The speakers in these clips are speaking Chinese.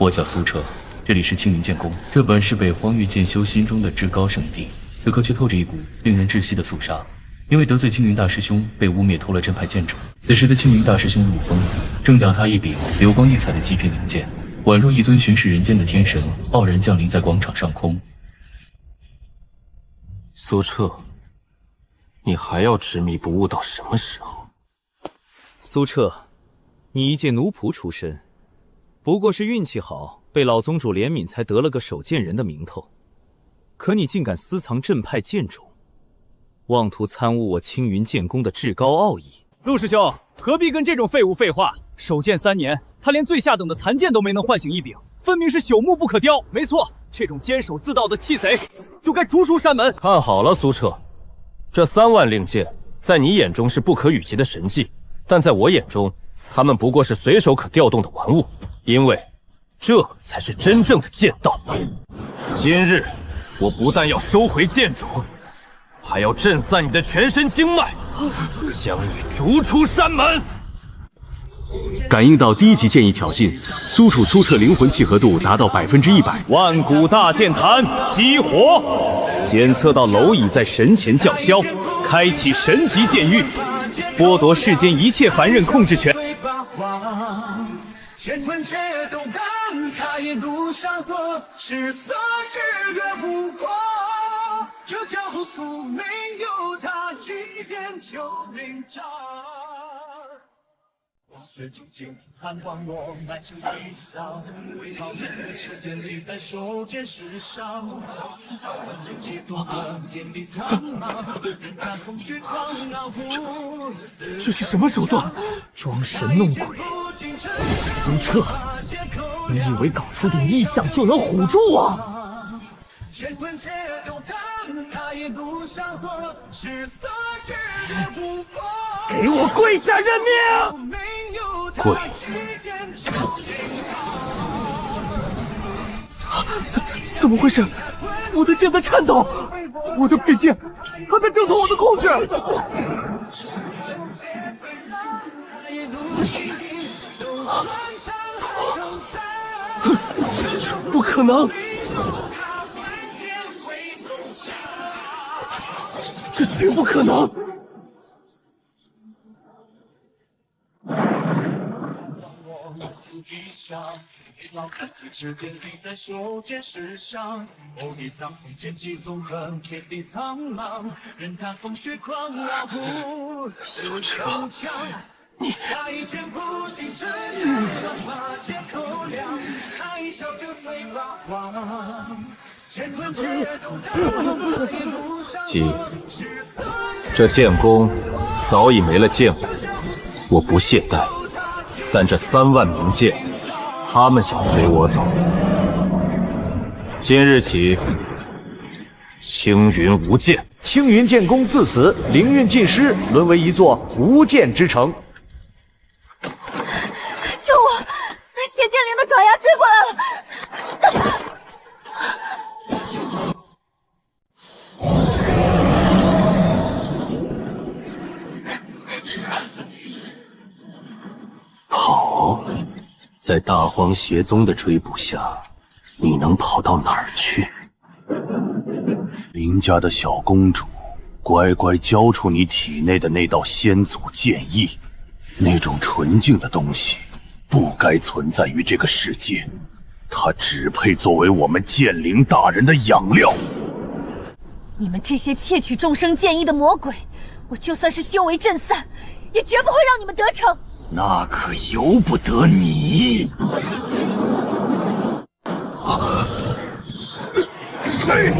我叫苏澈，这里是青云剑宫。这本是北荒域剑修心中的至高圣地，此刻却透着一股令人窒息的肃杀。因为得罪青云大师兄，被污蔑偷了镇派剑种。此时的青云大师兄陆风，正将他一柄流光溢彩的极品灵剑，宛若一尊巡视人间的天神，傲然降临在广场上空。苏澈，你还要执迷不悟到什么时候？苏澈，你一介奴仆出身，不过是运气好，被老宗主怜悯才得了个守剑人的名头。可你竟敢私藏镇派剑种，妄图参污我青云剑宫的至高奥义。陆师兄，何必跟这种废物废话？守剑3年，他连最下等的残剑都没能唤醒一柄，分明是朽木不可雕。没错，这种坚守自盗的弃贼，就该逐出山门。看好了，苏澈，这3万令箭在你眼中是不可与及的神技，但在我眼中，他们不过是随手可调动的玩物，因为这才是真正的剑道。今日，我不但要收回剑种，还要震散你的全身经脉，将你逐出山门。感应到第一级剑意挑衅，苏澈灵魂契合度达到100%。万古大剑坛激活，检测到蝼蚁在神前叫嚣，开启神级剑域，剥夺世间一切凡人控制权。乾坤却动荡，他也独山河，失色日月无光。这江湖素没有他，一点就明察。往事逐尽，寒光落，满城悲伤。为豪门的车剑立在手，剑世上。剑气纵横，天地苍茫。人看风雪狂傲不。这是什么手段？装神弄鬼！苏澈，你以为搞出点异象就能唬住我？乾坤且动荡，他也独山河，失色日月无光。给我跪下认命！跪！怎么回事？我的剑在颤抖，我的佩剑还在挣脱我的控制。不可能！这绝不可能！老看自持剑立在手，剑世上。欧地藏锋，剑气纵横，天地苍茫。任他风雪狂傲，不死逞强。你他一剑不尽身，让马剑口凉。他一笑就碎八荒。乾坤却动荡，姬，这剑宫早已没了剑舞，我不懈怠，但这3万名剑，他们想随我走。今日起，青云无剑。青云剑宫自此灵韵尽失，沦为一座无剑之城。救我！邪剑灵的爪牙追过来了！跑！在大荒邪宗的追捕下，你能跑到哪儿去？林家的小公主，乖乖交出你体内的那道先祖剑意。那种纯净的东西，不该存在于这个世界，它只配作为我们剑灵大人的养料。你们这些窃取众生剑意的魔鬼，我就算是修为震散，也绝不会让你们得逞。那可由不得你！谁？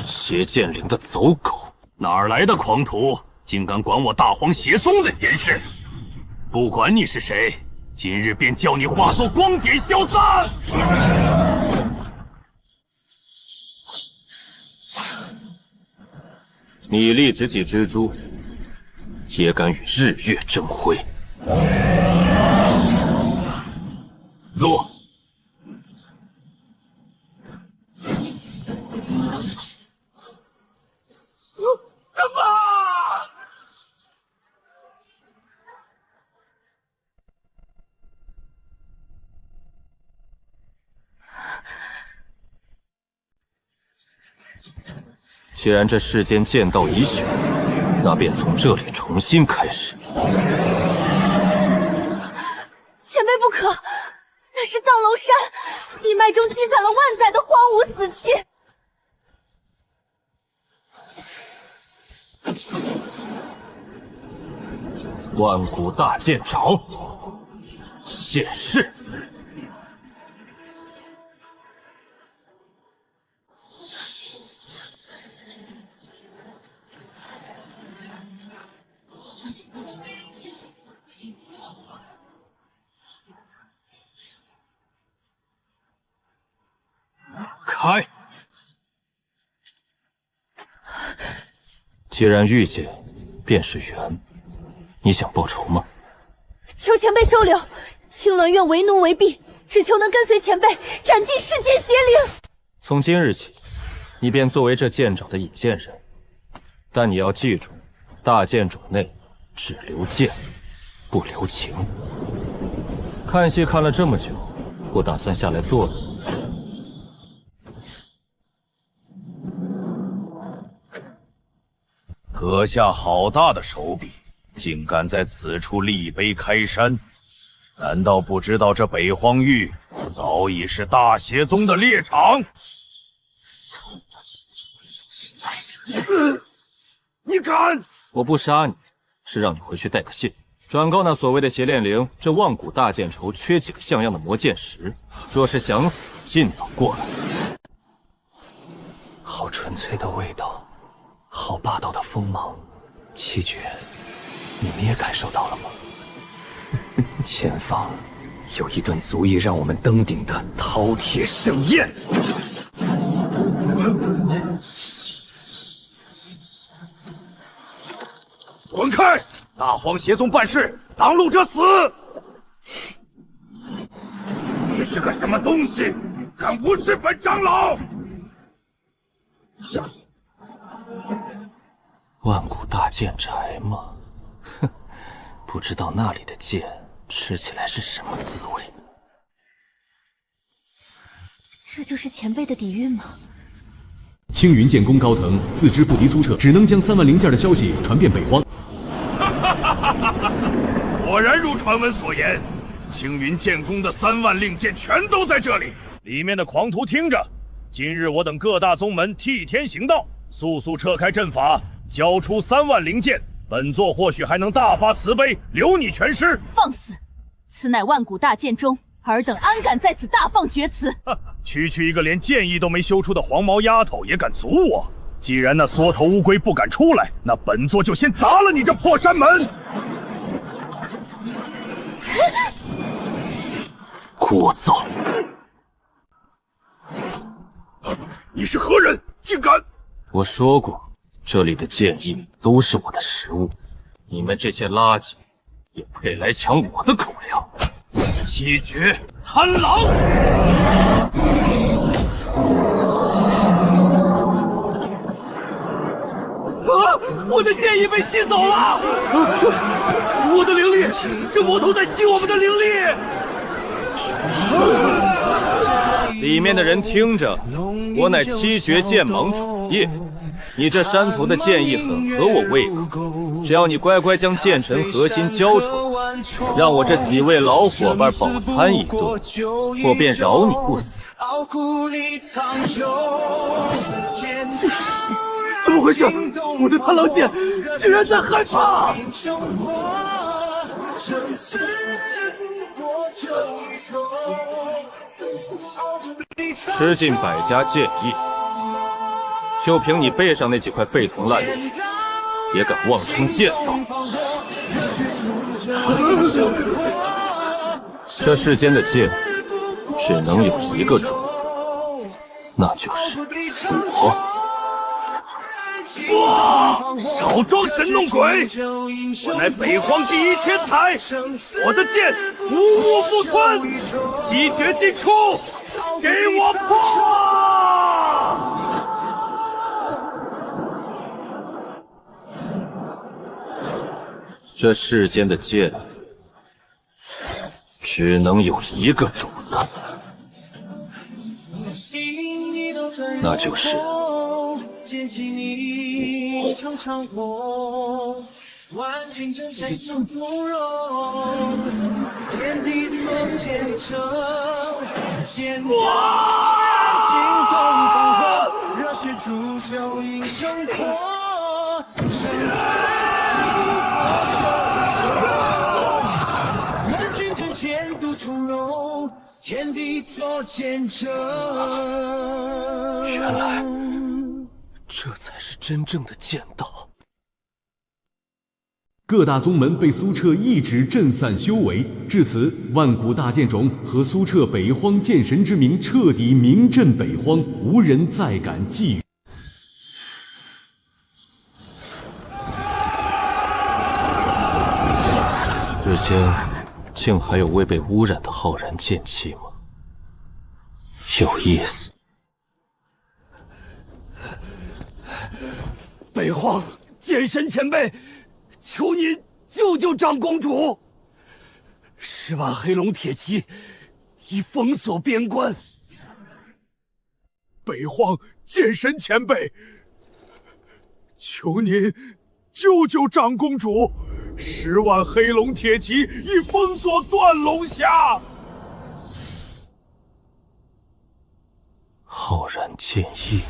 邪剑灵的走狗，哪来的狂徒，竟敢管我大荒邪宗的闲事？不管你是谁，今日便叫你化作光点消散！你立直戟蜘蛛，也敢与日月争辉？落！既然这世间剑道已朽，那便从这里重新开始。前辈不可，那是藏龙山，一脉中积攒了万载的荒芜死气。万古大剑爪，现世。开！既然遇见，便是缘。你想报仇吗？求前辈收留，青鸾愿为奴为婢，只求能跟随前辈斩尽世间邪灵。从今日起，你便作为这剑爪的引荐人，但你要记住，大剑爪内只留剑，不留情。看戏看了这么久，不打算下来坐坐？阁下好大的手笔，竟敢在此处立碑开山！难道不知道这北荒域早已是大邪宗的猎场？你敢！我不杀你，是让你回去带个信，转告那所谓的邪炼灵，这万古大剑仇缺几个像样的魔剑石。若是想死，尽早过来。好纯粹的味道。好霸道的锋芒，七绝，你们也感受到了吗？前方有一顿足以让我们登顶的饕餮盛宴。滚开！大荒邪宗办事，挡路者死！你是个什么东西，敢无视本长老？万古大剑柴吗？哼，不知道那里的剑吃起来是什么滋味。这就是前辈的底蕴吗？青云剑宫高层自知不敌苏澈，只能将3万灵件的消息传遍北荒。果然如传闻所言，青云剑宫的3万令箭全都在这里。里面的狂徒听着，今日我等各大宗门替天行道，速速撤开阵法。交出3万灵剑，本座或许还能大发慈悲，留你全尸。放肆！此乃万古大剑宗，尔等安敢在此大放厥词？区区一个连剑意都没修出的黄毛丫头也敢阻我？既然那缩头乌龟不敢出来，那本座就先砸了你这破山门！聒噪！你是何人？竟敢！我说过。这里的剑意都是我的食物，你们这些垃圾也配来抢我的口粮？七绝贪狼！我的剑意被吸走了！我的灵力，这魔头在吸我们的灵力！里面的人听着，我乃七绝剑芒楚夜。你这山头的剑意很合我胃口，只要你乖乖将剑尘核心交出来，让我这几位老伙伴饱餐一顿，我便饶你不死。怎么回事？我的贪狼剑居然在害怕！吃尽百家剑意。就凭你背上那几块废铜烂铁，也敢妄称剑道？这世间的剑只能有一个主子，那就是我。哇！少装神弄鬼！我乃北荒第一天才，我的剑无物不吞，七绝尽出，给我破！这世间的剑只能有一个主子，那就是捡起你长长虹，万军争先永从容，天地错建成，剑惊动烽火，热血铸就英雄国，生死万军争先独从容，天地错见证。原来这才是真正的剑道。各大宗门被苏澈一指震散修为，至此万古大剑种和苏澈北荒剑神之名彻底名震北荒，无人再敢觊觎。日间竟还有未被污染的浩然剑气吗？有意思。北荒剑神前辈，求您救救长公主！10万黑龙铁骑已封锁边关。北荒剑神前辈，求您救救长公主！10万黑龙铁骑已封锁断龙峡。浩然剑意吗？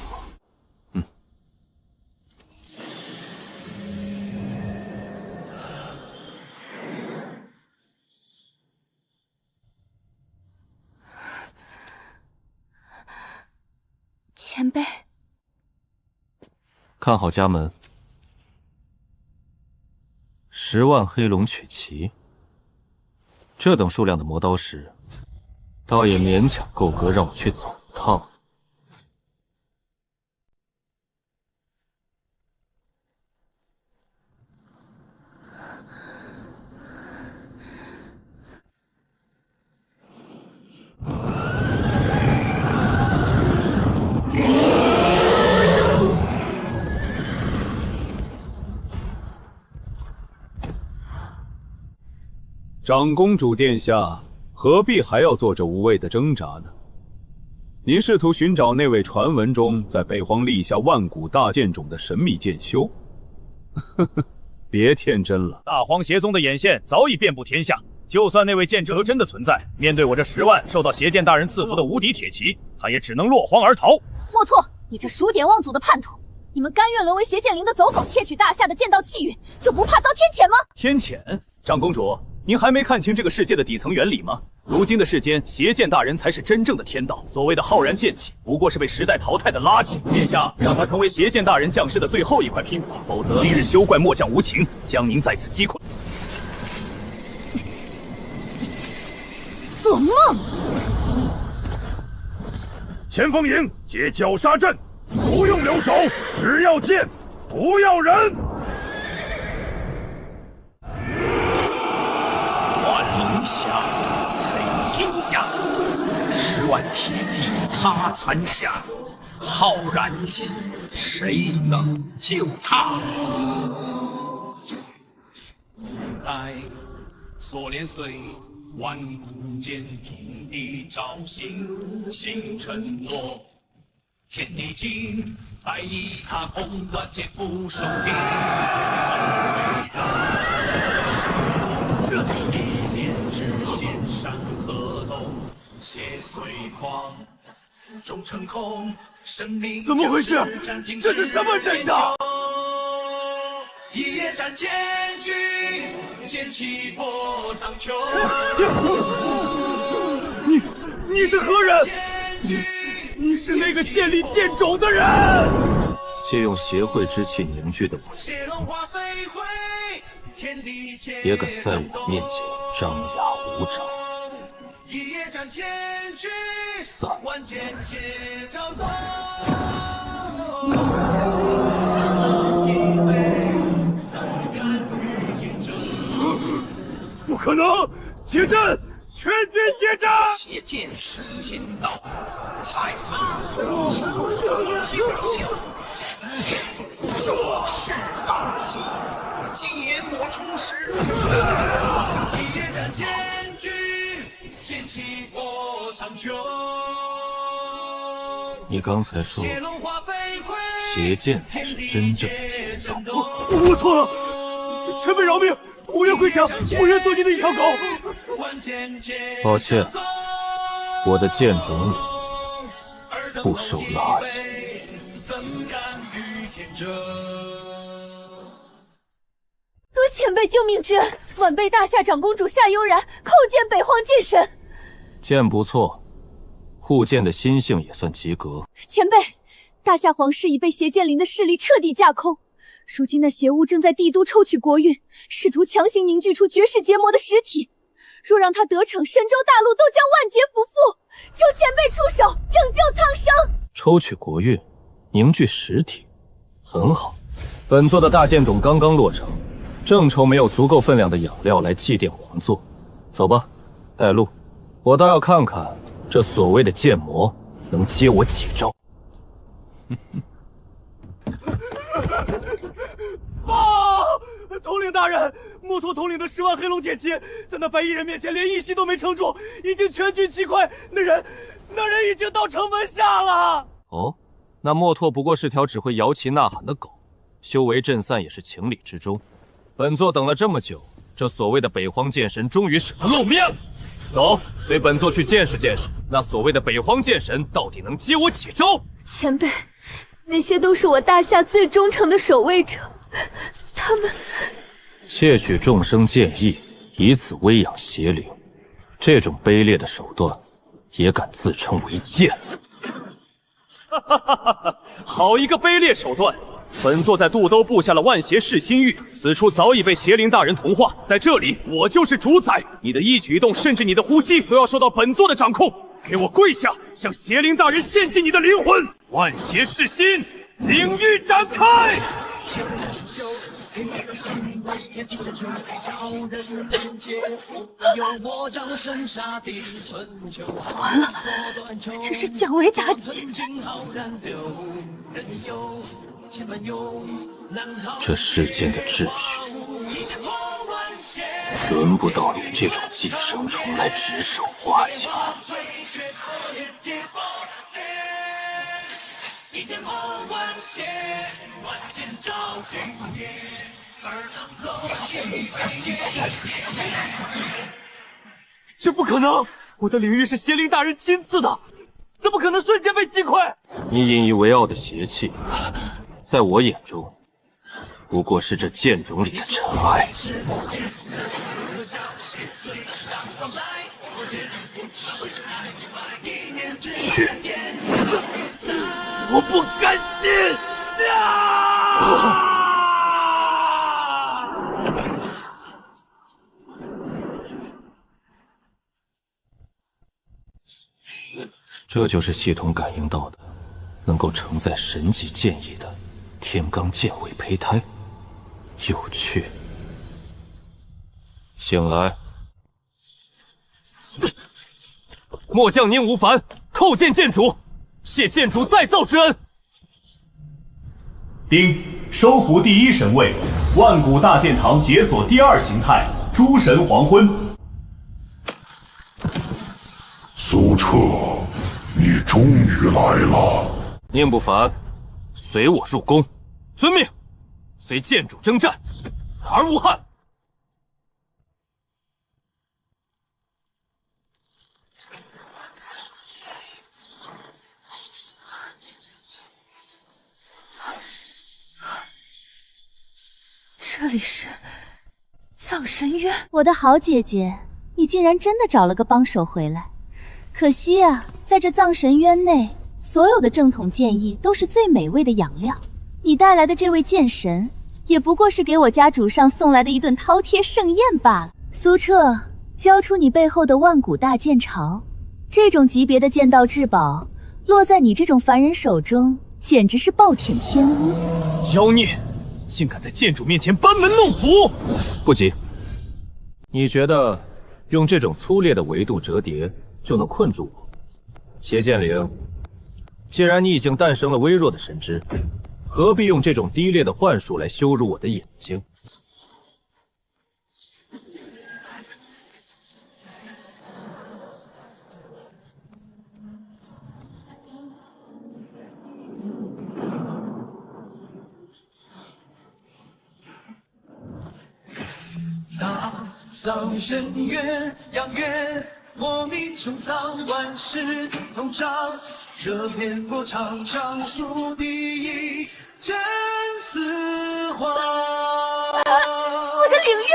前辈，看好家门。10万黑龙取旗，这等数量的磨刀石，倒也勉强够格让我去走一趟。长公主殿下，何必还要做这无谓的挣扎呢？您试图寻找那位传闻中在北荒立下万古大剑种的神秘剑修？呵呵，别天真了。大荒邪宗的眼线早已遍布天下，就算那位剑者真的存在，面对我这10万受到邪剑大人赐福的无敌铁骑，他也只能落荒而逃。莫拓，你这数典忘祖的叛徒！你们甘愿沦为邪剑灵的走狗，窃取大夏的剑道气运，就不怕遭天谴吗？天谴？长公主，您还没看清这个世界的底层原理吗？如今的世间，邪剑大人才是真正的天道。所谓的浩然剑气，不过是被时代淘汰的垃圾。殿下，让他成为邪剑大人降世的最后一块拼图，否则今日休怪末将无情，将您在此击溃。做梦！前锋营借绞杀阵，不用留守，只要剑，不要人。龙峡黑天涯，10万铁骑他残下，浩然剑，谁能救他？待锁链碎，万古剑中的朝夕，星辰落，天地惊，白衣踏空，断剑俯首天，血碎狂，终成空，生命怎么回事？这是什么阵仗？一夜战千军，剑气破苍穹。你是何人？你是那个建立剑种的人。借用协会之气凝聚的我，也敢在我面前张牙舞爪。一夜战千军，万剑皆招走。不可能！铁阵，全军接战！邪剑是天道，太你不见笑。剑中说是大气，劫魔出世。一夜战千军。剑气破苍穹。你刚才说邪剑才是真正的邪道。我错了，前辈饶命，无缘回降，无缘做您的一条狗。抱歉，我的剑种里不收垃圾。多前辈救命之恩，晚辈大夏长公主夏悠然叩见北荒剑神。剑不错，护剑的心性也算及格。前辈，大夏皇室已被邪剑灵的势力彻底架空，如今那邪巫正在帝都抽取国运，试图强行凝聚出绝世结魔的实体。若让他得逞，神州大陆都将万劫不复。求前辈出手，拯救苍生。抽取国运，凝聚实体，很好。本座的大剑弩刚刚落成，正愁没有足够分量的养料来祭奠皇座。走吧，带路。我倒要看看这所谓的剑魔能接我几招。啊！统领大人，木头统领的10万黑龙铁骑在那白衣人面前连一息都没撑住，已经全军击溃。那人已经到城门下了。哦，那墨拓不过是条只会摇旗呐喊的狗，修为震散也是情理之中。本座等了这么久，这所谓的北荒剑神终于舍得露面了。走，随本座去见识见识，那所谓的北荒剑神到底能接我几招？前辈，那些都是我大夏最忠诚的守卫者，他们窃取众生剑意，以此威养邪灵，这种卑劣的手段，也敢自称为剑？好一个卑劣手段！本座在肚兜布下了万邪噬心玉，此处早已被邪灵大人同化，在这里我就是主宰，你的一举一动，甚至你的呼吸，都要受到本座的掌控。给我跪下，向邪灵大人献祭你的灵魂！万邪噬心，领域展开！完了，这是降维妲己。这世间的秩序，轮不到你这种寄生虫来指手画脚。这不可能！我的领域是邪灵大人亲赐的，怎么可能瞬间被击溃？你引以为傲的邪气，在我眼中，不过是这剑种里的尘埃。去！我不甘心！这就是系统感应到的，能够承载神级剑意的天罡剑尾胚胎，有趣。醒来，末将宁无烦叩见剑主，谢剑主再造之恩。丁，收服第一神位，万古大剑堂解锁第2形态诸神黄昏。苏澈，你终于来了。宁不凡，随我入宫，遵命，随剑主征战，而无憾。这里是葬神渊。我的好姐姐，你竟然真的找了个帮手回来。可惜啊，在这葬神渊内，所有的正统剑意都是最美味的养料。你带来的这位剑神，也不过是给我家主上送来的一顿饕餮盛宴罢了。苏澈，交出你背后的万古大剑巢。这种级别的剑道至宝，落在你这种凡人手中，简直是暴殄天物。妖孽，竟敢在剑主面前班门弄斧！不急，你觉得用这种粗劣的维度折叠就能困住我？邪剑灵，既然你已经诞生了微弱的神知，何必用这种低劣的幻术来羞辱我的眼睛？葬神渊，阳月火明穹苍，万世同长，热遍波长，长数第一，真丝花。我的领域，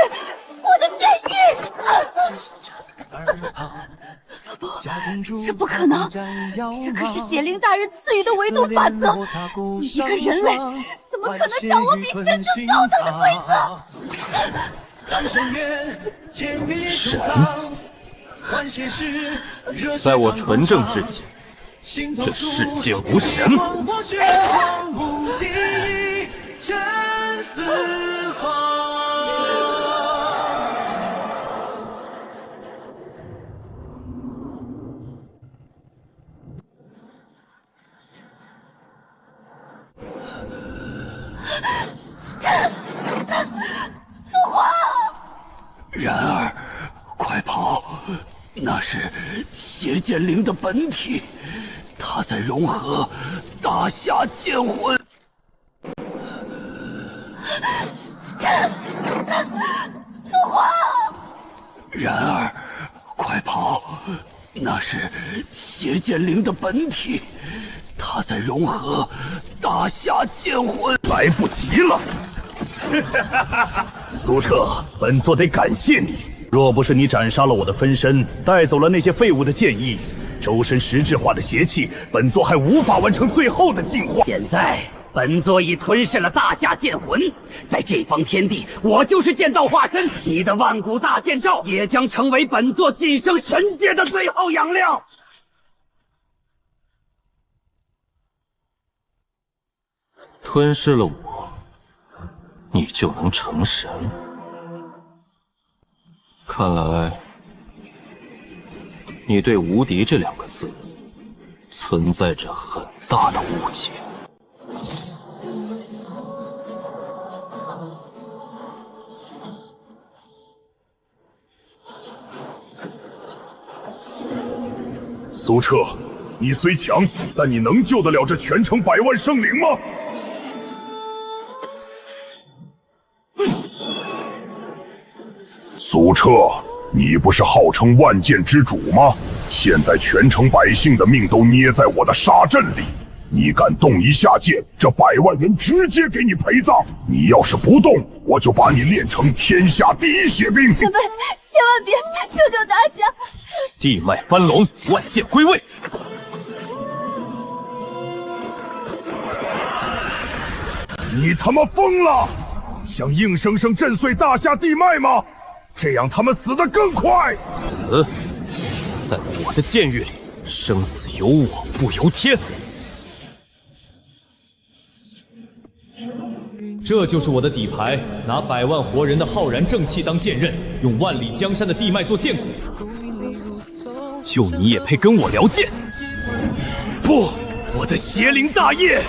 我的剑意！这不可能，这可是邪灵大人赐予的唯独法则。你一个人类，怎么可能掌握比仙主高等的规则？在我纯正之前，这世界无神。父皇！然而，快跑！那是邪剑灵的本体，它在融合大侠剑魂。父皇！然而，快跑！那是邪剑灵的本体，它在融合大侠剑魂。来不及了！苏澈，本座得感谢你。若不是你斩杀了我的分身，带走了那些废物的剑意，周身实质化的邪气，本座还无法完成最后的进化。现在，本座已吞噬了大侠剑魂，在这方天地，我就是剑道化身，你的万古大剑罩也将成为本座晋升神界的最后养料。吞噬了我，你就能成神？看来，你对“无敌”这2个字存在着很大的误解。苏澈，你虽强，但你能救得了这全城100万生灵吗？苏澈，你不是号称万剑之主吗？现在全城百姓的命都捏在我的杀阵里，你敢动一下剑，这100万人直接给你陪葬。你要是不动，我就把你练成天下第一血兵。前辈，千万别，救救大家！地脉翻龙，万剑归位。你他妈疯了！想硬生生震碎大夏地脉吗？这样他们死得更快。在我的剑域里，生死由我不由天。这就是我的底牌，拿100万活人的浩然正气当剑刃，用万里江山的地脉做剑骨。就你也配跟我聊剑？不，我的邪灵大业，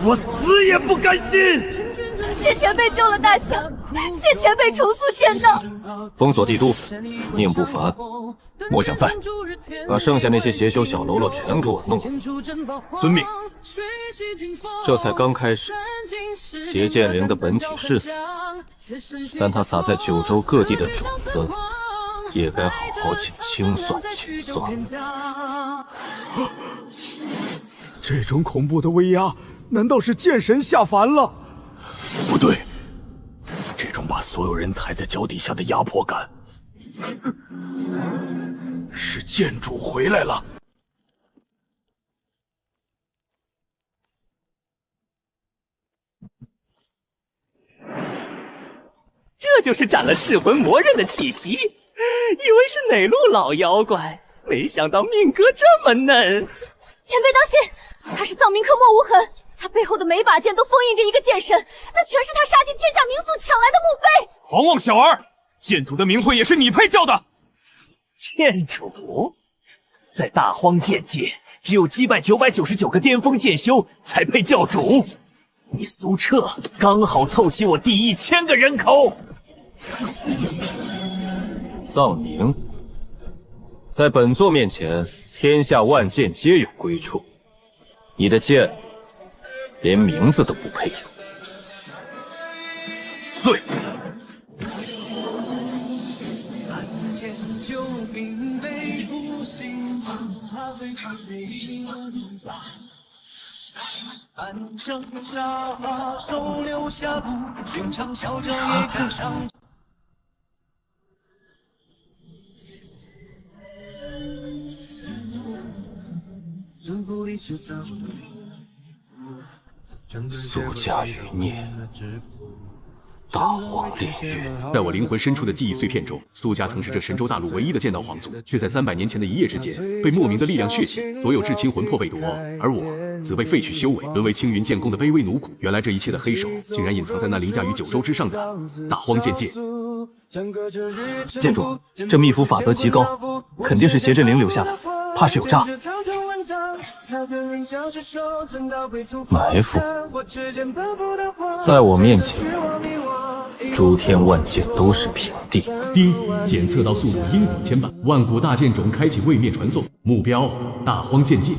我死也不甘心。谢前辈救了大侠，谢前辈重塑剑道。封锁帝都，宁不凡、末将在，把剩下那些邪修小喽啰全给我弄死。遵命。这才刚开始，邪剑灵的本体是死，但他撒在九州各地的种子，也该好好清算清算。这种恐怖的威压，难道是剑神下凡了？不对，这种把所有人踩在脚底下的压迫感，是剑主回来了。这就是斩了噬魂魔刃的气息，以为是哪路老妖怪，没想到命格这么嫩。前辈当心，他是藏民刻墨无痕，他背后的每把剑都封印着一个剑神，那全是他杀尽天下名宿抢来的墓碑。狂妄小儿，剑主的名讳也是你配叫的。剑主，在大荒剑界，只有击败999个巅峰剑修才配叫主。你苏澈刚好凑齐我第1000个人口。藏民，在本座面前，天下万剑皆有归处。你的剑，连名字都不配有。碎！千救兵备不幸，他最后被一人打。安城杀伐，手留下步，寻常小将也敢上。苏家余孽，大荒炼狱。在我灵魂深处的记忆碎片中，苏家曾是这神州大陆唯一的剑道皇族，却在300年前的一夜之间，被莫名的力量血洗，所有至亲魂魄被夺，而我则被废去修为，沦为青云剑宫的卑微奴仆。原来这一切的黑手，竟然隐藏在那凌驾于九州之上的大荒剑界。剑主，这秘符法则极高，肯定是邪阵灵留下的，怕是有诈。埋伏，在我面前，诸天万剑都是平地。丁，检测到速度因果牵绊，万古大剑种开启位面传送，目标大荒剑界。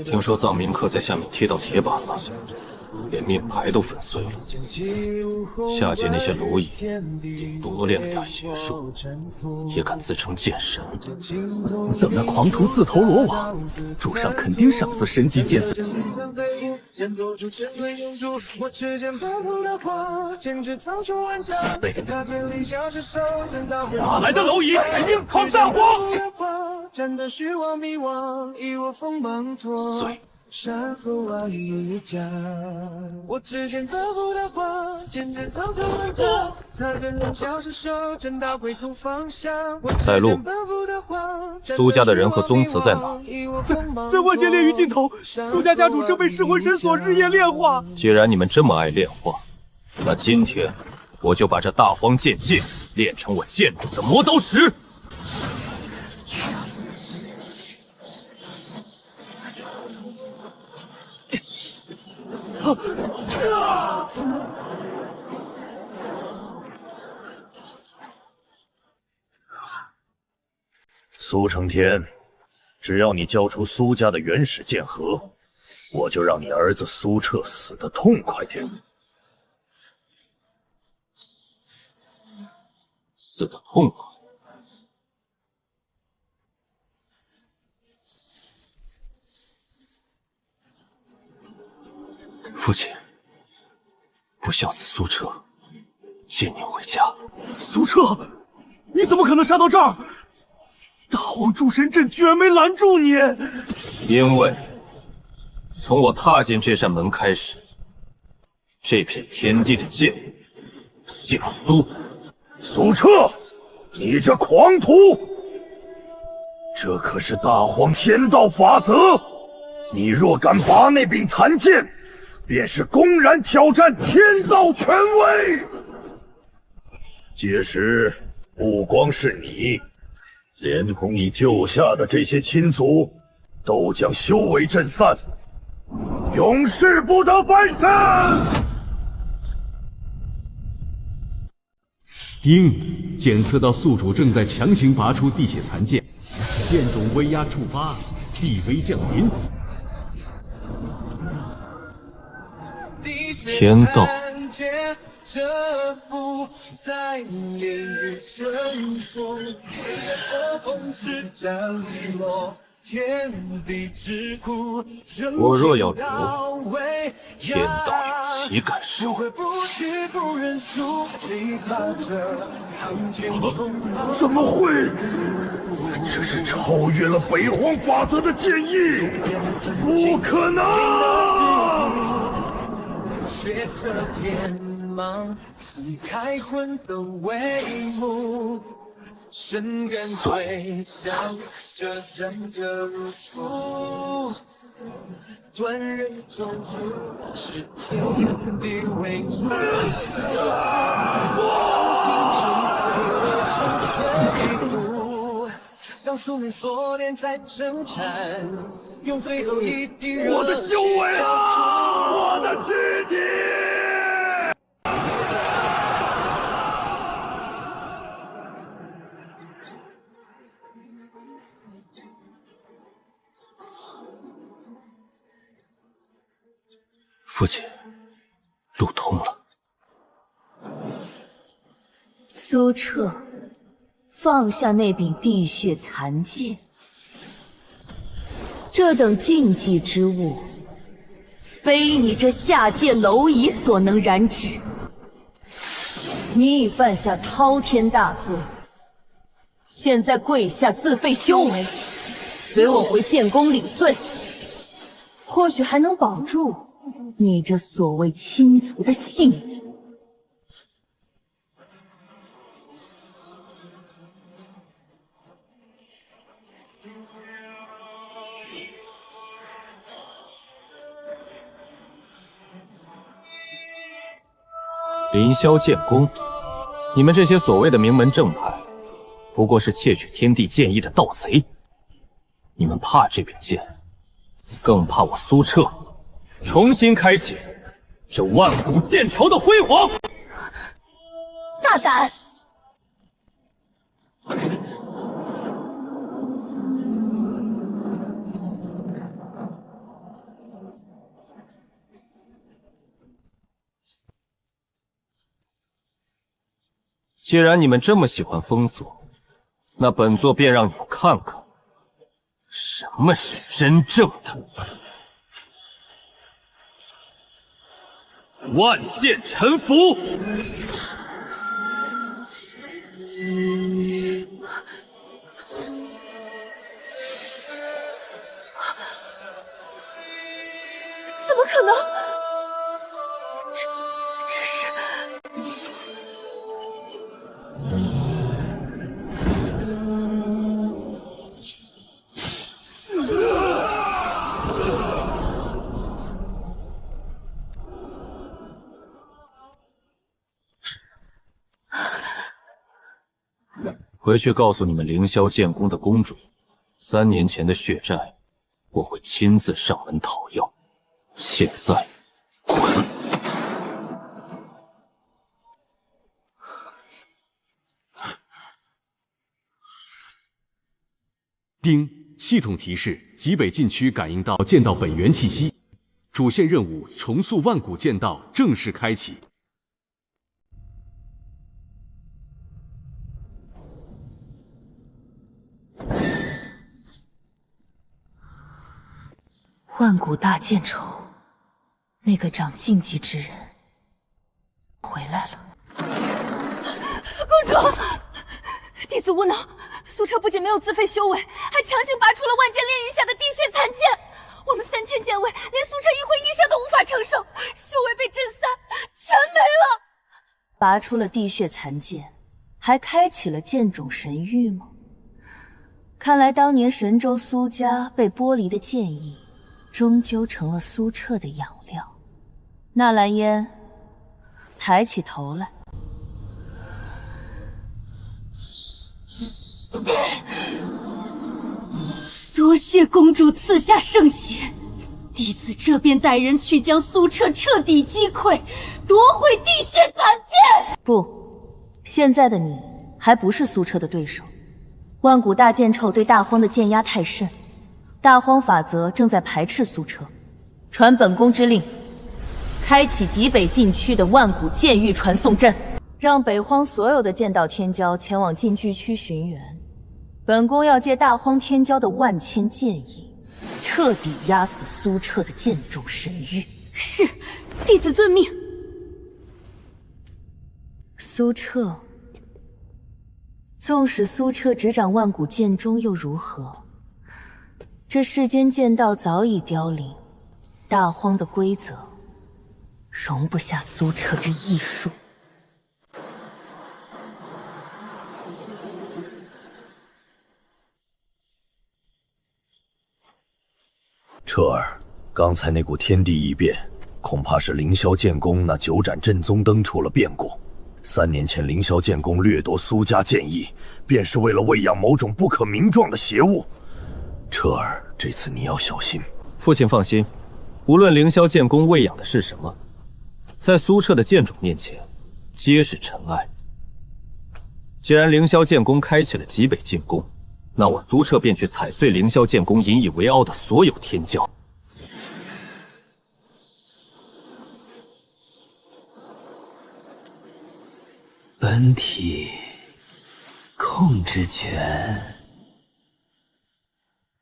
听说藏民客在下面贴到铁板了，连命牌都粉碎了。下界那些蝼蚁，也多练了点邪术，也敢自称剑神。等那狂徒自投罗网，主上肯定赏赐神级剑色。哪来的蝼蚁，硬闯战火！斩断虚妄迷惘，以我锋芒托。碎。山河万里家，我指尖得不的花，剑指苍穹万丈。他怎能交是手，真刀归同方向。在路，苏家的人和宗祠在哪？在万界炼狱尽头，苏家家主正被噬魂神所日夜炼化。既然你们这么爱炼化，那今天我就把这大荒剑界炼成我剑主的磨刀石。苏成天，只要你交出苏家的原始剑盒，我就让你儿子苏澈死得痛快点。死得痛快？父亲，不孝子苏澈，接您回家。苏澈，你怎么可能杀到这儿？大荒诸神阵居然没拦住你！因为从我踏进这扇门开始，这片天地的剑姓苏。苏澈，你这狂徒！这可是大荒天道法则，你若敢拔那柄残剑，便是公然挑战天道权威。届时，不光是你，连同你救下的这些亲族，都将修为震散，永世不得翻身。丁，检测到宿主正在强行拔出地血残剑，剑种威压触发，地威降临。天道。这幅在炼狱深处，的风势降落，天地之苦。我若要留，天道有岂敢收？怎么会？这是超越了北荒法则的剑意，不可能！血色剑芒撕开魂的帷幕，深根回响，这整个如初。断人中主是天地为主，心中最后当宿命锁链在挣扎，用最后一滴热血我的修为啊，我的躯体！父亲，路通了。苏澈，放下那柄地血残剑。这等禁忌之物，非你这下界蝼蚁所能染指。你已犯下滔天大罪，现在跪下自废修为，随我回剑宫领罪，或许还能保住你这所谓亲族的性命。凌霄剑宫，你们这些所谓的名门正派，不过是窃取天地剑意的盗贼。你们怕这柄剑，更怕我苏澈重新开启这万古剑朝的辉煌。大胆！既然你们这么喜欢封锁，那本座便让你们看看，什么是真正的万剑沉浮。怎么可能？这是……回去告诉你们凌霄剑宫的公主，3年前的血债，我会亲自上门讨要。现在，滚！丁，系统提示：极北禁区感应到剑道本源气息，主线任务重塑万古剑道正式开启。万古大剑仇，那个长禁忌之人回来了。公主，弟子无能，苏澈不仅没有自废修为，还强行拔出了万剑炼狱下的地血残剑。我们3000剑卫连苏澈一回一伤都无法承受，修为被震散，全没了。拔出了地血残剑，还开启了剑种神域吗？看来当年神州苏家被剥离的剑意，终究成了苏澈的养料。纳兰嫣，抬起头来。多谢公主赐下圣血，弟子这便带人去将苏澈彻底击溃，夺回地血残剑。不，现在的你还不是苏澈的对手。万古大剑臭对大荒的剑压太甚，大荒法则正在排斥苏澈。传本宫之令，开启极北禁区的万古剑域传送阵，让北荒所有的剑道天骄前往禁区区寻源。本宫要借大荒天骄的万千剑意，彻底压死苏澈的剑种神域。是，弟子遵命。苏澈，纵使苏澈执掌万古剑宗又如何？这世间剑道早已凋零，大荒的规则容不下苏澈之异术。彻儿，刚才那股天地异变，恐怕是凌霄剑宫那9盏镇宗灯出了变故。3年前凌霄剑宫掠夺苏家剑意，便是为了喂养某种不可名状的邪物。彻儿，这次你要小心。父亲放心，无论凌霄剑宫喂养的是什么，在苏澈的剑种面前，皆是尘埃。既然凌霄剑宫开启了极北禁宫，那我苏澈便去踩碎凌霄剑宫引以为傲的所有天骄。身体控制权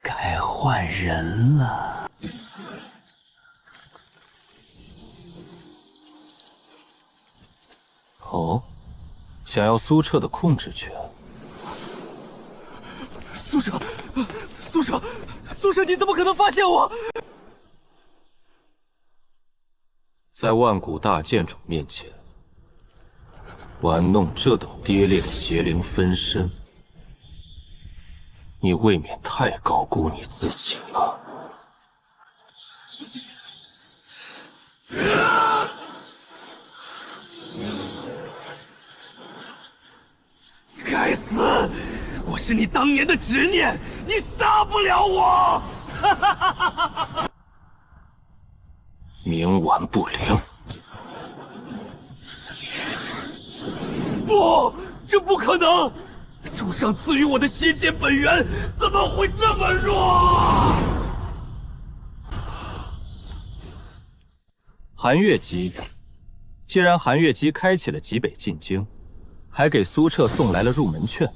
该换人了。哦，想要苏澈的控制权？苏澈，苏澈，你怎么可能发现我？在万古大剑主面前，玩弄这等跌劣的邪灵分身，你未免太高估你自己了。该死！我是你当年的执念，你杀不了我！冥顽不灵！不，这不可能！主上赐予我的邪剑本源怎么会这么弱？韩月姬，既然韩月姬开启了极北禁经，还给苏澈送来了入门券，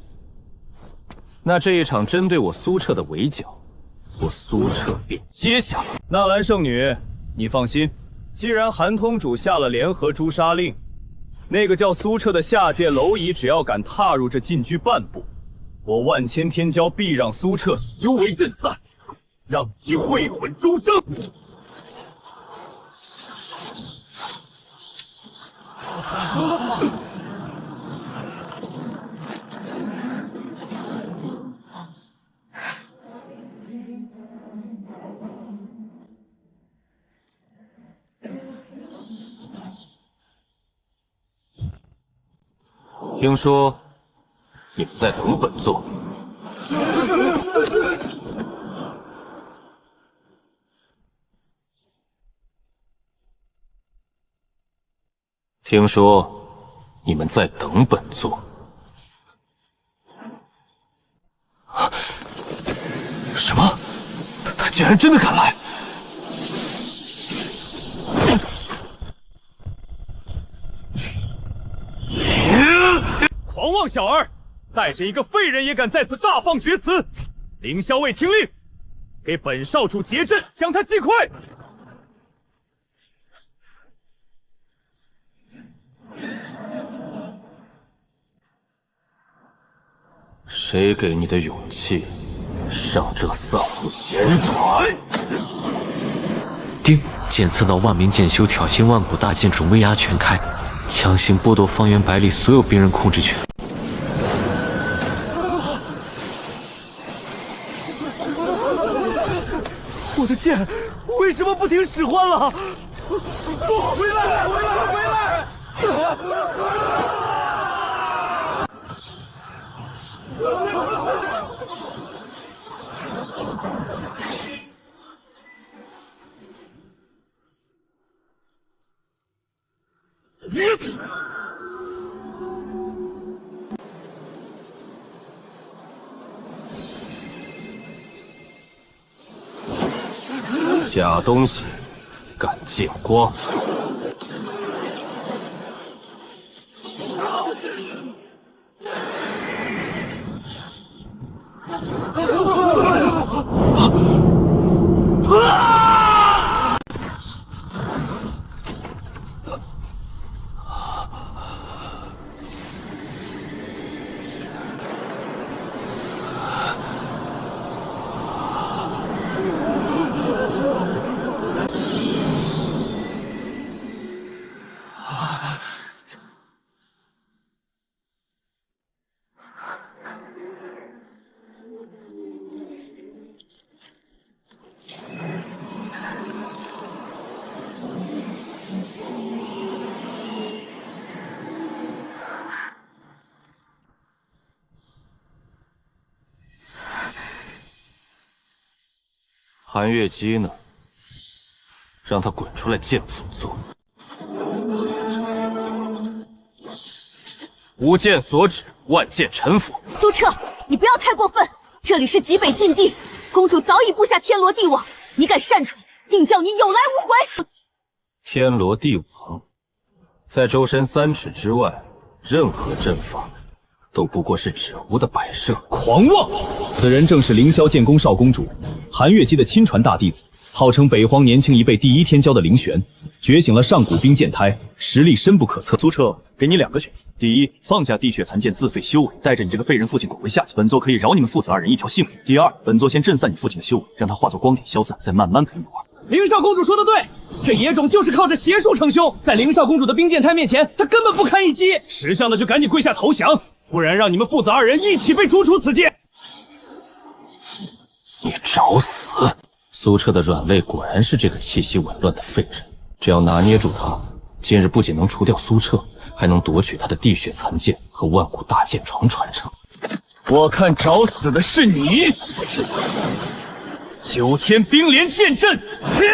那这一场针对我苏澈的围剿，我苏澈便接下了。纳兰圣女，你放心，既然韩通主下了联合诛杀令，那个叫苏澈的下界蝼蚁，只要敢踏入这禁区半步，我万千天骄必让苏澈尤为震散，让其秽魂终生。听说你们在等本座。听说你们在等本座。什么？他竟然真的敢来！狂妄小儿，带着一个废人也敢在此大放厥词！凌霄卫听令，给本少主结阵，将他击溃！谁给你的勇气上这丧父贤传？丁检测到万名剑修挑衅万古大剑主，威压全开，强行剥夺方圆百里所有兵刃控制权。我的剑为什么不听使唤了？回来！回来！假东西，敢见光！韩月姬呢？让他滚出来见本座！无剑所指，万剑臣服。苏澈，你不要太过分，这里是极北禁地，公主早已布下天罗地网，你敢擅闯，定叫你有来无回！天罗地网，在周身3尺之外，任何阵法都不过是纸糊的摆设。狂妄！此人正是凌霄剑宫少公主韩月姬的亲传大弟子，号称北荒年轻一辈第一天骄的凌玄，觉醒了上古冰剑胎，实力深不可测。苏澈，给你2个选择：第一，放下地血残剑，自废修为，带着你这个废人父亲滚回下界，本座可以饶你们父子2人一条性命；第二，本座先震散你父亲的修为，让他化作光点消散，再慢慢陪你玩。凌少公主说的对，这野种就是靠着邪术成凶，在凌少公主的冰剑胎面前，他根本不堪一击。识相的就赶紧跪下投降，不然让你们父子2人一起被逐出此界。你找死！苏澈的软肋果然是这个气息紊乱的废人，只要拿捏住他，今日不仅能除掉苏澈，还能夺取他的地血残剑和万古大剑床传承。我看找死的是你！9天冰莲剑阵，起！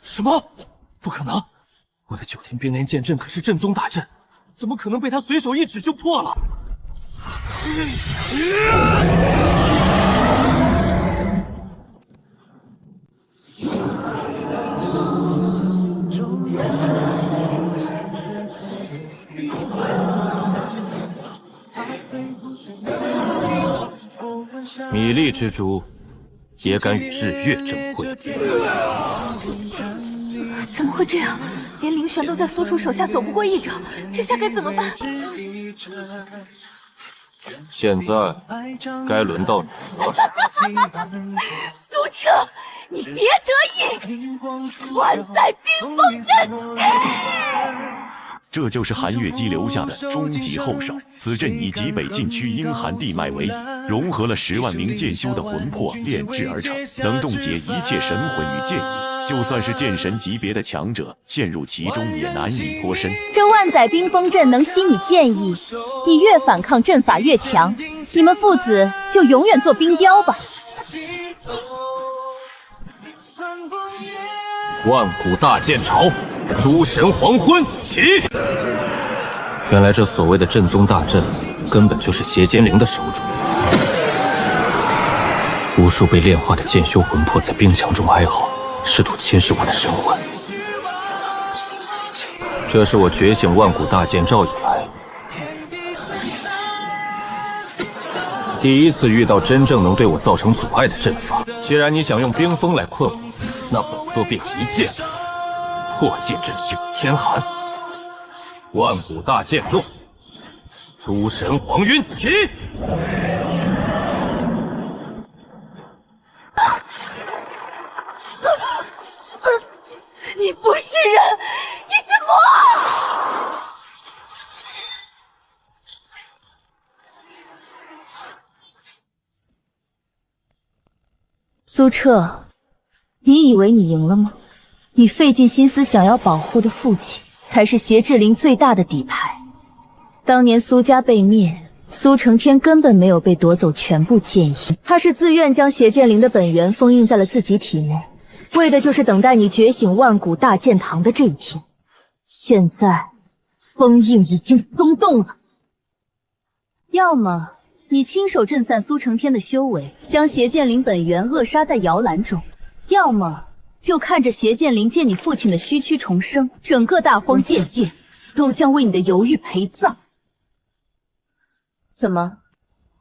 什么？不可能！我的9天冰莲剑阵可是正宗大阵，怎么可能被他随手一指就破了？米粒之珠，皆敢与日月争辉。怎么会这样？连凌玄都在苏楚手下走不过一招，这下该怎么办？现在该轮到你了。苏澈，你别得意！万载冰封阵！这就是韩月姬留下的终极后手。此阵以极北禁区阴寒地脉为，融合了10万名剑修的魂魄炼制而成，能冻结一切神魂与剑意。就算是剑神级别的强者，陷入其中也难以脱身。这万载冰封阵能吸你剑意，你越反抗阵法越强，你们父子就永远做冰雕吧。万古大剑潮，诸神黄昏起！原来这所谓的正宗大阵，根本就是邪剑灵的手主。无数被炼化的剑修魂魄在冰墙中哀嚎，试图侵蚀我的神魂。这是我觉醒万古大剑罩以来，第一次遇到真正能对我造成阻碍的阵法。既然你想用冰封来困我，那本座便一剑破戒阵9天寒。万古大剑落，诸神黄晕起！你不是人，你是魔！苏澈，你以为你赢了吗？你费尽心思想要保护的父亲，才是邪志灵最大的底牌。当年苏家被灭，苏成天根本没有被夺走全部剑意，他是自愿将邪剑灵的本源封印在了自己体内，为的就是等待你觉醒万古大剑堂的这一天。现在，封印已经松动了。要么你亲手震散苏成天的修为，将邪剑灵本源扼杀在摇篮中；要么就看着邪剑灵借你父亲的虚躯重生，整个大荒剑界都将为你的犹豫陪葬。怎么，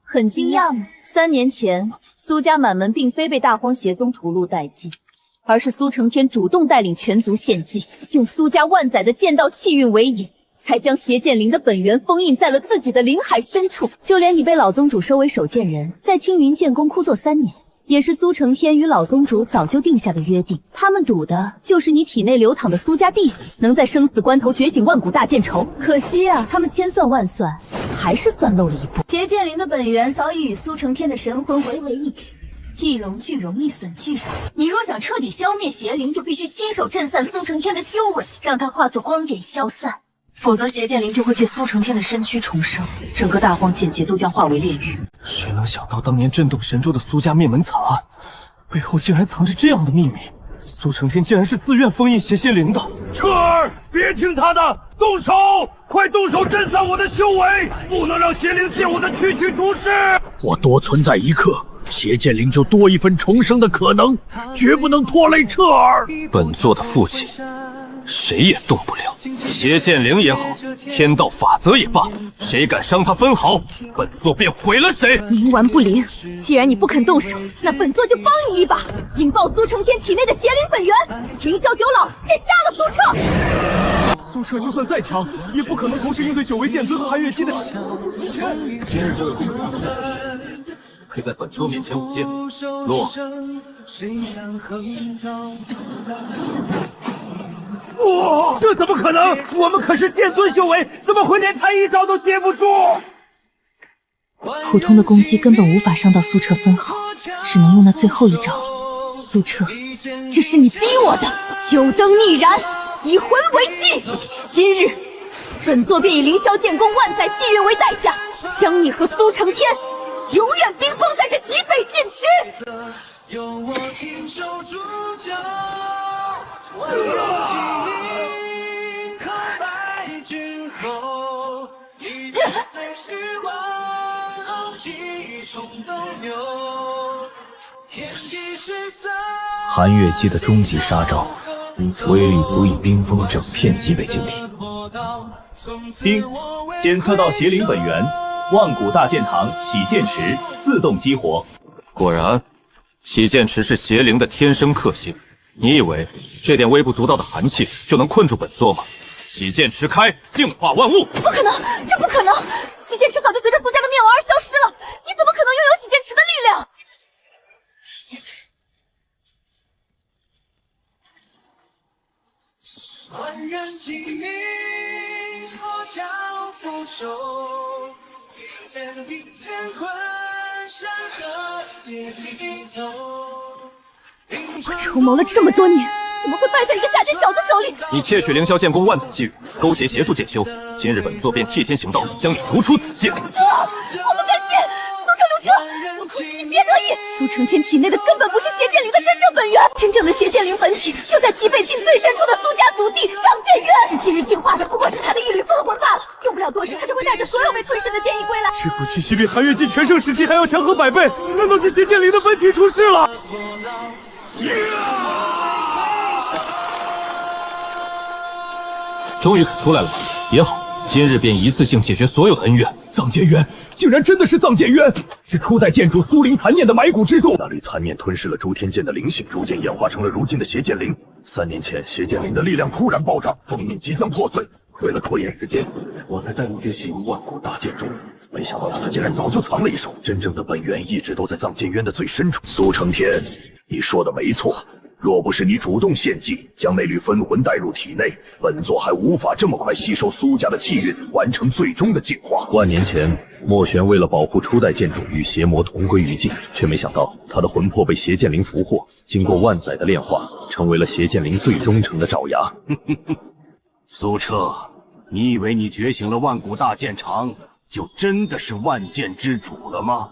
很惊讶吗？3年前，苏家满门并非被大荒邪宗屠戮殆尽，而是苏成天主动带领全族献祭，用苏家万载的剑道气运为引，才将邪剑灵的本源封印在了自己的灵海深处。就连你被老宗主收为守剑人，在青云剑宫枯坐3年，也是苏成天与老宗主早就定下的约定。他们赌的就是你体内流淌的苏家地血能在生死关头觉醒万古大剑仇。可惜啊，他们千算万算，还是算漏了一步。邪剑灵的本源早已与苏成天的神魂为为一体，一荣俱荣，一损俱损。你若想彻底消灭邪灵，就必须亲手震散苏成天的修为，让他化作光点消散。否则邪剑灵就会借苏成天的身躯重生，整个大荒剑界都将化为炼狱。谁能想到当年震动神州的苏家灭门惨案，背后竟然藏着这样的秘密？苏成天竟然是自愿封印邪仙灵的。彻儿，别听他的，动手！快动手震散我的修为，不能让邪灵借我的躯躯出世。我多存在一刻，邪剑灵就多一分重生的可能，绝不能拖累彻儿。本座的父亲，谁也动不了。邪剑灵也好，天道法则也罢，谁敢伤他分毫，本座便毁了谁。冥顽不灵，既然你不肯动手，那本座就帮你一把，引爆苏成天体内的邪灵本源，凌霄九老给杀了苏彻。苏彻就算再强，也不可能同时应对九位剑尊和韩月姬的。可以在本座面前舞剑，落。哇，这怎么可能？我们可是剑尊修为，怎么会连他一招都接不住？普通的攻击根本无法伤到苏彻分毫，只能用那最后一招。苏彻，这是你逼我的！九灯逆燃，以魂为祭。今日，本座便以凌霄剑宫万载祭月为代价，将你和苏成天永远冰封在这极北剑池。有我亲手铸就，万人起义，叩拜君后，一剑随时光，气冲东流，天地失色。韩月姬的终极杀招，威力足以冰封整片极北境地。听，检测到邪灵本源，万古大剑堂洗剑池自动激活。果然，洗剑池是邪灵的天生克星。你以为这点微不足道的寒气就能困住本座吗？洗剑池开，净化万物！不可能，这不可能！洗剑池早就随着苏家的灭亡而消失了，你怎么可能拥有洗剑池的力量？万人起义，破晓俯首，一剑定乾坤，山河皆尽头。我筹谋了这么多年，怎么会败在一个下贱小子手里？你窃取凌霄剑宫万载机遇，勾结邪术剑修，今日本座便替天行道，将你逐出此界。我不甘心，苏彻留车，我恳请你别得意。苏成天体内的根本不是邪剑灵的真正本源，真正的邪剑灵本体就在极北境最深处的苏家祖地藏剑渊。你今日净化的不过是他的一缕分魂罢了，用不了多久，他就会带着所有被吞噬的剑意归来。这股气息比韩月姬全盛时期还要强横100倍，难道是邪剑灵的本体出世了？终于肯出来了吧？也好，今日便一次性解决所有恩怨。藏剑渊竟然真的是藏剑渊，是初代剑主苏灵残念的埋骨之处。那缕残念吞噬了诸天剑的灵性，逐渐演化成了如今的邪剑灵。3年前，邪剑灵的力量突然暴涨，封印即将破碎。为了拖延时间，我才带路接续万古大剑中。没想到他竟然早就藏了一手，真正的本源一直都在藏剑渊的最深处。苏成天，你说的没错。若不是你主动献祭，将那缕分魂带入体内，本座还无法这么快吸收苏家的气运，完成最终的进化。万年前，莫玄为了保护初代剑主与邪魔同归于尽，却没想到他的魂魄被邪剑灵俘获，经过万载的炼化，成为了邪剑灵最忠诚的爪牙。苏彻，你以为你觉醒了万古大剑长，就真的是万剑之主了吗？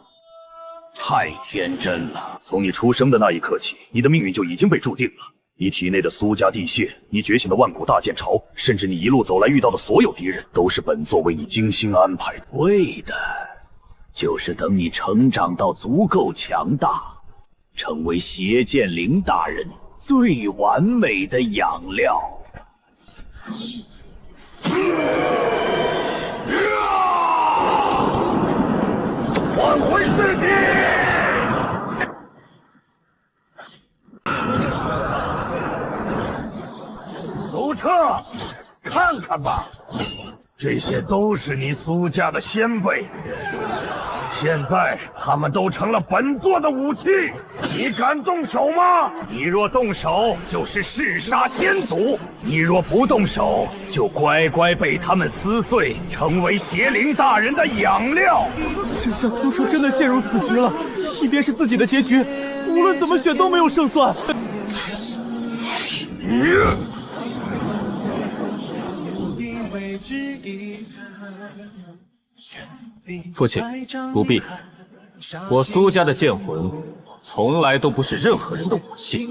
太天真了！从你出生的那一刻起，你的命运就已经被注定了。你体内的苏家地穴，你觉醒的万古大剑潮，甚至你一路走来遇到的所有敌人，都是本座为你精心安排的。为的，就是等你成长到足够强大，成为邪剑灵大人最完美的养料。换回四体！苏彻，看看吧，这些都是你苏家的先辈，现在他们都成了本座的武器，你敢动手吗？你若动手，就是弑杀先祖；你若不动手，就乖乖被他们撕碎，成为邪灵大人的养料。这下苏彻真的陷入死局了，一边是自己的结局，无论怎么选都没有胜算。父亲，不必。我苏家的剑魂，从来都不是任何人的武器。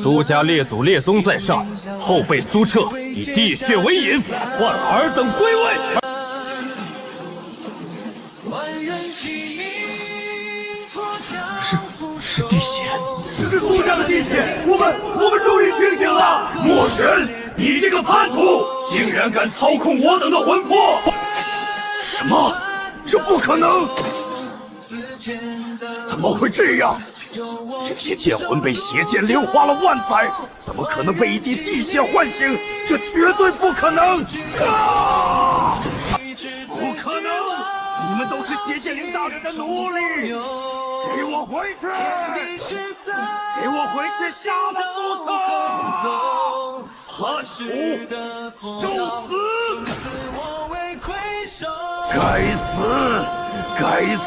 苏家列祖列宗在上，后辈苏澈以地血为引，换尔等归位。是地血，这是苏家的地血，我们终于清醒了！墨神，你这个叛徒，竟然敢操控我等的魂魄！什么？这不可能！怎么会这样？这些剑魂被邪剑炼化了万载，怎么可能被一滴地血唤醒？这绝对不可能！啊！不可能！你们都是邪剑灵大人的奴隶！给我回去！给我回去杀了苏澈！叛徒，受死！该死！该死！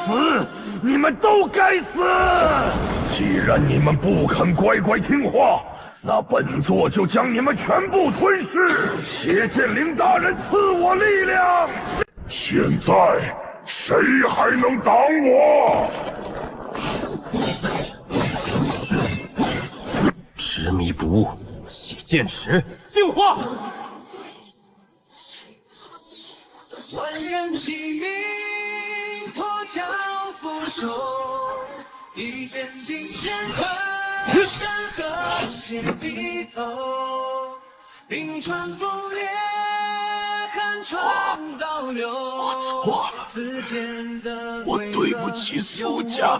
你们都该死！既然你们不肯乖乖听话，那本座就将你们全部吞噬！邪剑灵大人赐我力量！现在谁还能挡我？执迷不悟，洗剑池净化。万人齐鸣，脱壳俯首，一剑定乾坤，山河皆低头，冰川崩裂，寒川倒流。我错了，我对不起苏家，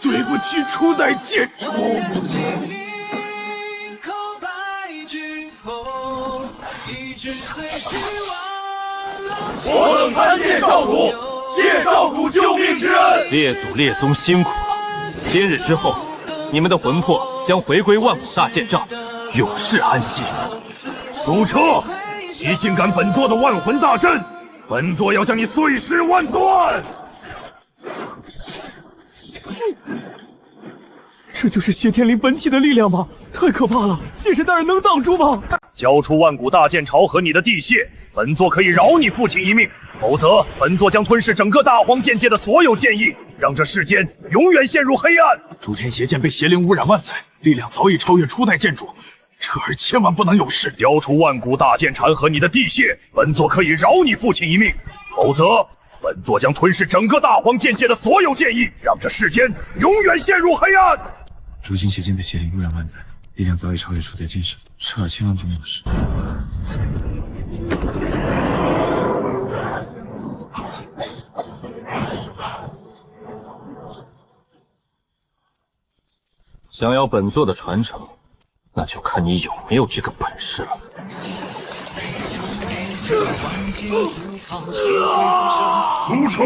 对不起初代剑主。我等参见少主，谢少主救命之恩。列祖列宗辛苦了，今日之后，你们的魂魄将回归万古大剑帐，永世安息。苏澈，你竟敢本座的万魂大阵，本座要将你碎尸万段！这就是邪天灵本体的力量吗？太可怕了！剑神大人能挡住吗？交出万古大剑朝和你的地屑，本座可以饶你父亲一命；否则，本座将吞噬整个大荒剑界的所有剑意，让这世间永远陷入黑暗。诸天邪剑被邪灵污染万载，力量早已超越初代剑主，彻儿千万不能有事。交出万古大剑禅和你的地屑，本座可以饶你父亲一命；否则，本座将吞噬整个大荒剑界的所有剑意，让这世间永远陷入黑暗。诸天邪剑被邪灵污染万载，力量早已超越初代剑神，彻儿千万不能有事。想要本座的传承，那就看你有没有这个本事了。苏澈，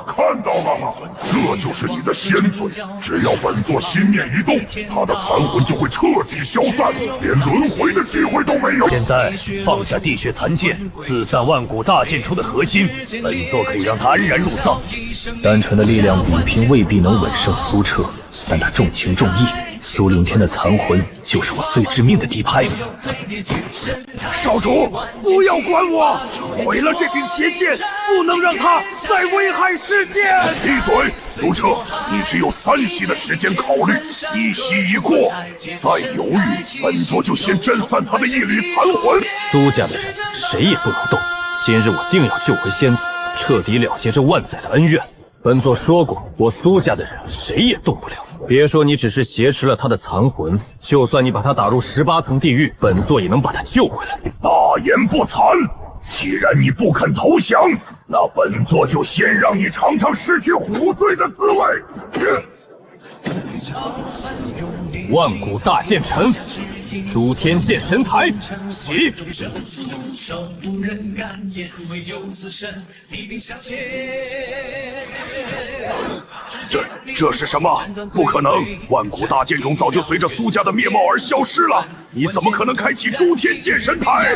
看到了吗？这就是你的仙尊。只要本座心念一动，他的残魂就会彻底消散，连轮回的机会都没有。现在放下地血残剑，自散万古大剑出的核心，本座可以让他安然入葬。单纯的力量比拼未必能稳胜苏澈，但他重情重义，苏灵天的残魂就是我最致命的底牌。少主，不要管我，毁了这柄邪剑，不能让他再危害世界。闭嘴，苏澈，你只有3息的时间考虑，1息已过，再犹豫，本座就先震散他的一缕残魂。苏家的人谁也不能动，今日我定要救回先祖，彻底了结这万载的恩怨。本座说过，我苏家的人谁也动不了。别说你只是挟持了他的残魂，就算你把他打入18层地狱，本座也能把他救回来。大言不惭！既然你不肯投降，那本座就先让你尝尝失去虎罪的滋味。万古大剑臣，诸天剑神台，起！这是什么？不可能！万古大剑种早就随着苏家的灭貌而消失了，你怎么可能开启诸天剑神台？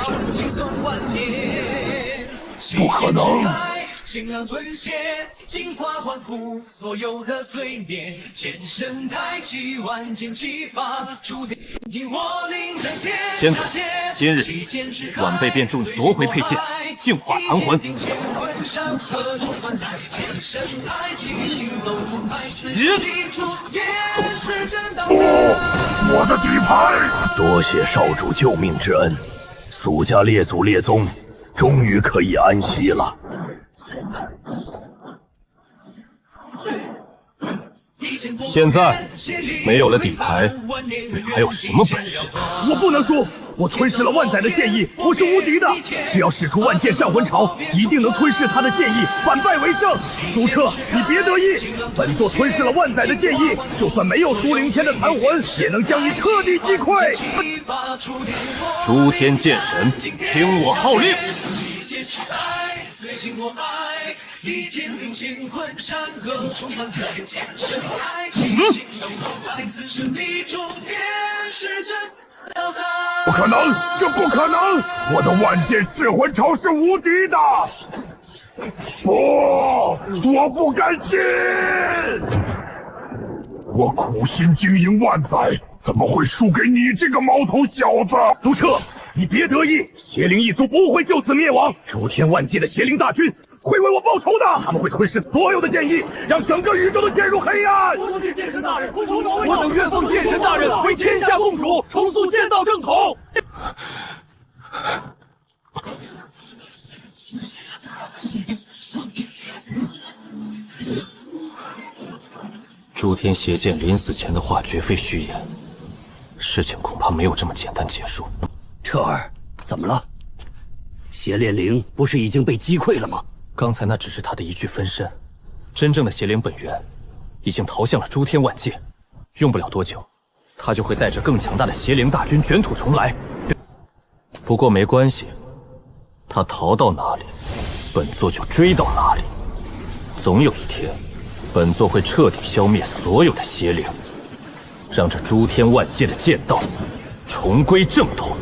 不可能！心浪吞噬，净化欢呼所有的罪孽，剑身抬起，万剑齐发，诸天听我领战天下界。今日晚辈便助你夺回佩剑，净化残魂。我的底牌！多谢少主救命之恩，苏家列祖列宗终于可以安息了。现在没有了底牌，你还有什么本事？我不能输！我吞噬了万载的剑意，我是无敌的。只要使出万剑上魂潮，一定能吞噬他的剑意，反败为胜。苏澈，你别得意，本座吞噬了万载的剑意，就算没有苏灵天的残魂，也能将你彻底击溃。诸天剑神，听我号令！随心我爱，一剑领乾坤山河，冲冠在剑身爱情心动来，此生你终便是真了在。不可能，这不可能！我的万剑噬魂潮是无敌的。不，我不甘心！我苦心经营万载，怎么会输给你这个毛头小子？苏澈，你别得意，邪灵一族不会就此灭亡，诸天万界的邪灵大军会为我报仇的，他们会吞噬所有的剑意，让整个宇宙都陷入黑暗。我等剑神大人，我等愿奉剑神大人为天下共主，重塑剑道正统。诸天邪剑临死前的话绝非虚言，事情恐怕没有这么简单结束。彻儿，怎么了？邪炼灵不是已经被击溃了吗？刚才那只是他的一具分身，真正的邪灵本源已经逃向了诸天万界，用不了多久，他就会带着更强大的邪灵大军卷土重来。不过没关系，他逃到哪里，本座就追到哪里。总有一天，本座会彻底消灭所有的邪灵，让这诸天万界的剑道重归正统。